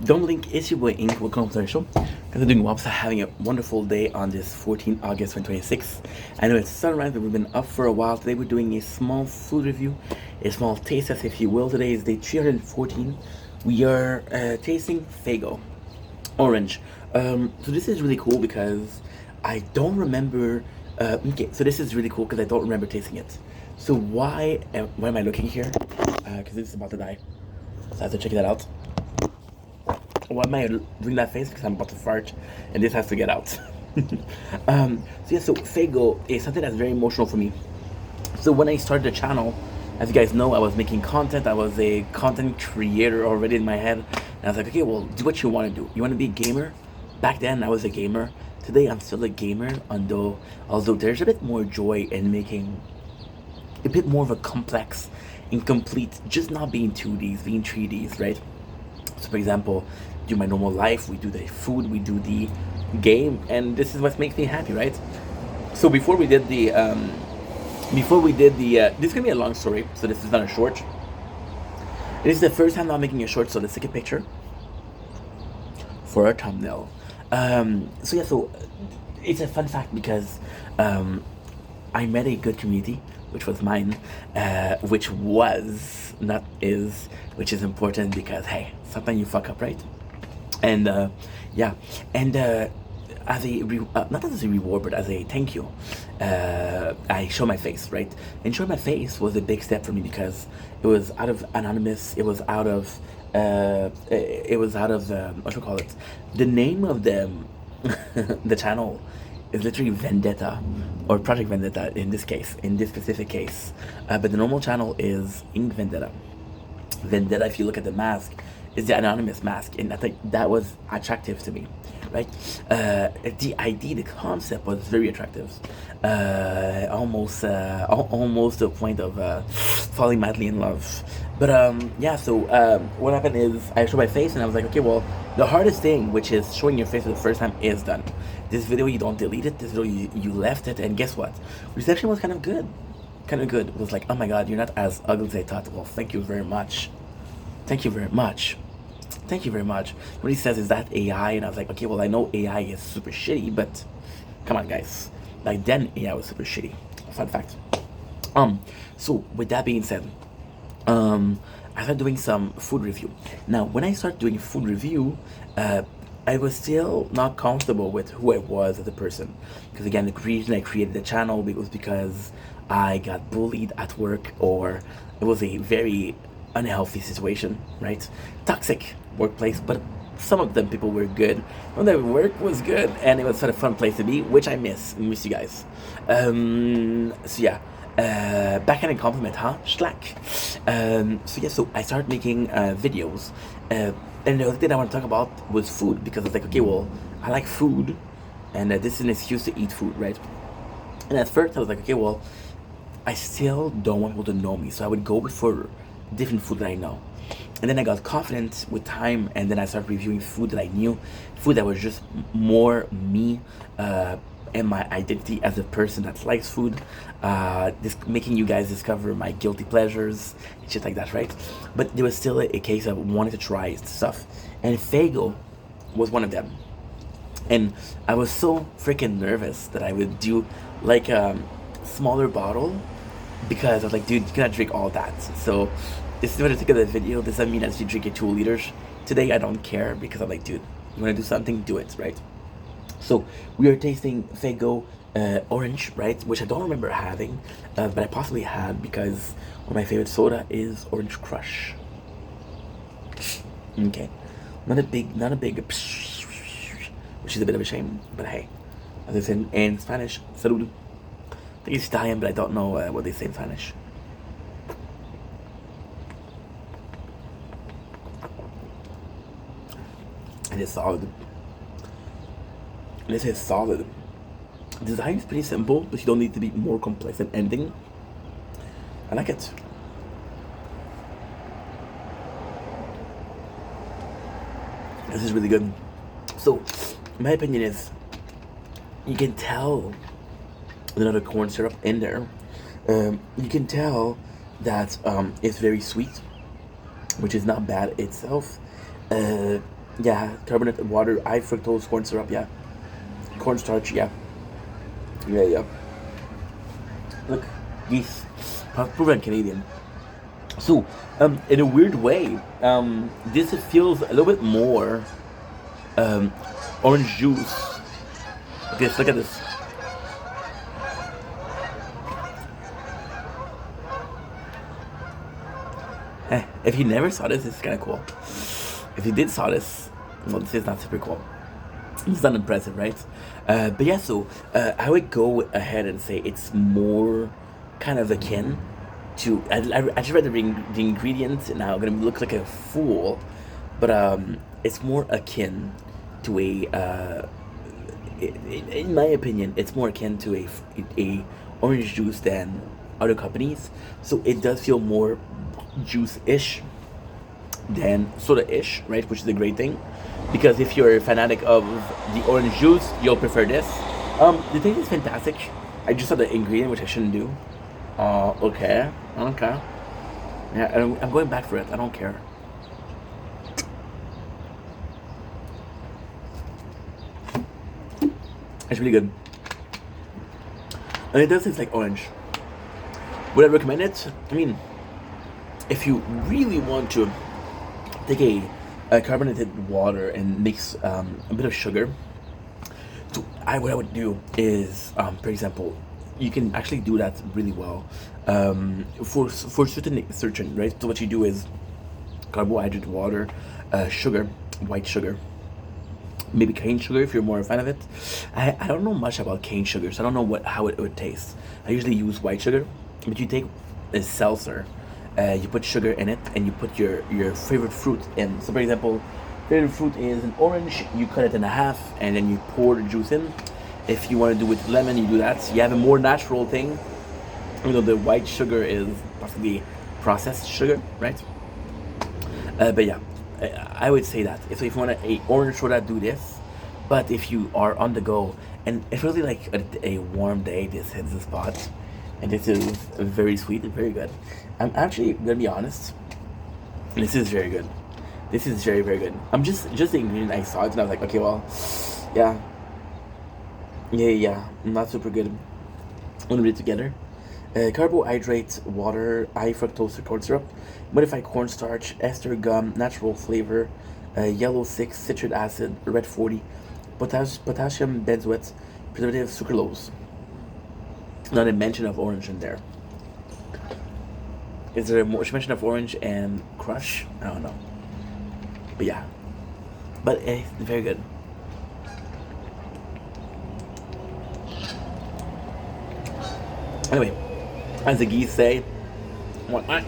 Don't blink, it's your boy Ink. Welcome to the show. Guys, I'm doing well. So having a wonderful day on this 14th August 2026. I know it's sunrise, but we've been up for a while. Today we're doing a small food review, a small taste test, if you will. Today is day 314. We are tasting Faygo orange. So this is really cool because I don't remember. Okay, so this is really cool because I don't remember tasting it. So why am I looking here? Because this is about to die. So I have to check that out. Why am I doing that face? Because I'm about to fart, and this has to get out. So Faygo is something that's very emotional for me. So when I started the channel, as you guys know, I was making content. I was a content creator already in my head, and I was like, okay, well, do what you want to do. You want to be a gamer? Back then, I was a gamer. Today, I'm still a gamer, although there's a bit more joy in making a bit more of a complex, incomplete, just not being 2Ds, being 3Ds, right? So for example, do my normal life, we do the food, we do the game, and this is what makes me happy, right? So this is gonna be a long story, so this is not a short. This is the first time I'm making a short, so let's take a picture for a thumbnail. So it's a fun fact because I met a good community, which was mine, which was not is, which is important because hey, sometimes you fuck up, right? And yeah, and as a not as a reward, but as a thank you, I show my face, right? And showing my face was a big step for me because it was out of anonymous. It was out of what do you call it? The name of the channel is literally Vendetta, or Project Vendetta in this case, in this specific case. But the normal channel is Ink Vendetta. Vendetta, if you look at the mask, is the anonymous mask, and I think that was attractive to me, right? The idea, the concept was very attractive, almost to a point of falling madly in love. But yeah, so what happened is I showed my face, and I was like, okay, well, the hardest thing, which is showing your face for the first time, is done. This video, you don't delete it. This video, you left it, and guess what? Reception was kind of good. It was like, oh my god, you're not as ugly as I thought. Well, thank you very much. Thank you very much. Thank you very much. What he says is that AI, and I was like, okay, well, I know AI is super shitty, but come on, guys. Like then, AI was super shitty. Fun fact. So with that being said, I started doing some food review. Now, when I started doing food review, I was still not comfortable with who I was as a person. Because again, the reason I created the channel was because I got bullied at work, or it was a very unhealthy situation, right? Toxic workplace, but some of them people were good. When the work was good, and it was sort of fun place to be, which I miss you guys. So yeah, backhand compliment, huh? Schlack. So I started making videos, and the other thing I want to talk about was food, because I was like, okay, well, I like food, and this is an excuse to eat food, right? And at first I was like, okay, well, I still don't want people to know me, so I would go for different food that I know. And then I got confident with time, and then I started reviewing food that I knew, food that was just more me, and my identity as a person that likes food, this making you guys discover my guilty pleasures and shit like that, right? But there was still a case of wanting to try stuff, and Faygo was one of them. And I was so freaking nervous that I would do like a smaller bottle, because I was like, dude, you cannot drink all that. So this is what I think of the video. This doesn't mean that you drink it 2 liters. Today I don't care, because I'm like, dude, you want to do something, do it, right? So we are tasting Faygo orange, right? Which I don't remember having, but I possibly had, because one of my favorite soda is Orange Crush. Okay, not a big, which is a bit of a shame, but hey, as I said in Spanish, salud. I think it's Italian, but I don't know what they say in Spanish. And it's solid. This is solid. Design is pretty simple, but you don't need to be more complex than ending. I like it. This is really good. So, my opinion is, you can tell another corn syrup in there. You can tell that it's very sweet, which is not bad itself. Yeah, carbonated water, high fructose corn syrup. Yeah, cornstarch. Yeah, yeah, yeah. Look, geese, proven Canadian. So, in a weird way, this feels a little bit more um, orange juice. Okay, let's look at this. If you never saw this, it's kind of cool. If you did saw this, well, this is not super cool. It's not impressive, right? But yeah, so I would go ahead and say it's more kind of akin to. I just read the ingredients, and now I'm gonna look like a fool, but it's more akin to a. In my opinion, it's more akin to a orange juice than other companies. So it does feel more juice-ish than soda-ish, right? Which is a great thing, because if you're a fanatic of the orange juice, you'll prefer this. The taste is fantastic. I just saw the ingredient, which I shouldn't do. Okay, okay. Yeah, I'm going back for it. I don't care. It's really good, and it does taste like orange. Would I recommend it? I mean, if you really want to take a carbonated water and mix a bit of sugar. So what I would do is, for example, you can actually do that really well for certain right. So what you do is carbohydrate, water, sugar, white sugar, maybe cane sugar if you're more a fan of it. I don't know much about cane sugar, so I don't know how it would taste. I usually use white sugar, but you take a seltzer, you put sugar in it, and you put your favorite fruit in. So, for example, favorite fruit is an orange. You cut it in half, and then you pour the juice in. If you want to do it with lemon, you do that. You have a more natural thing. You know, the white sugar is possibly processed sugar, right? But yeah, I would say that if you want a orange soda, do this. But if you are on the go, and it's really like a warm day, this hits the spot, and this is very sweet and very good. I'm actually gonna be honest. This is very good. This is very very good. I'm just the ingredient I saw it and I was like, okay, well, yeah, yeah, not super good. I'm gonna read it together. Carbohydrates, water, high fructose corn syrup, modified cornstarch, ester gum, natural flavor, yellow 6, citric acid, red 40, potassium benzoate, preservative sucralose. Not a mention of orange in there. Is there a mention of orange and crush? I don't know. But yeah. But very good. Anyway, as the geese say, what?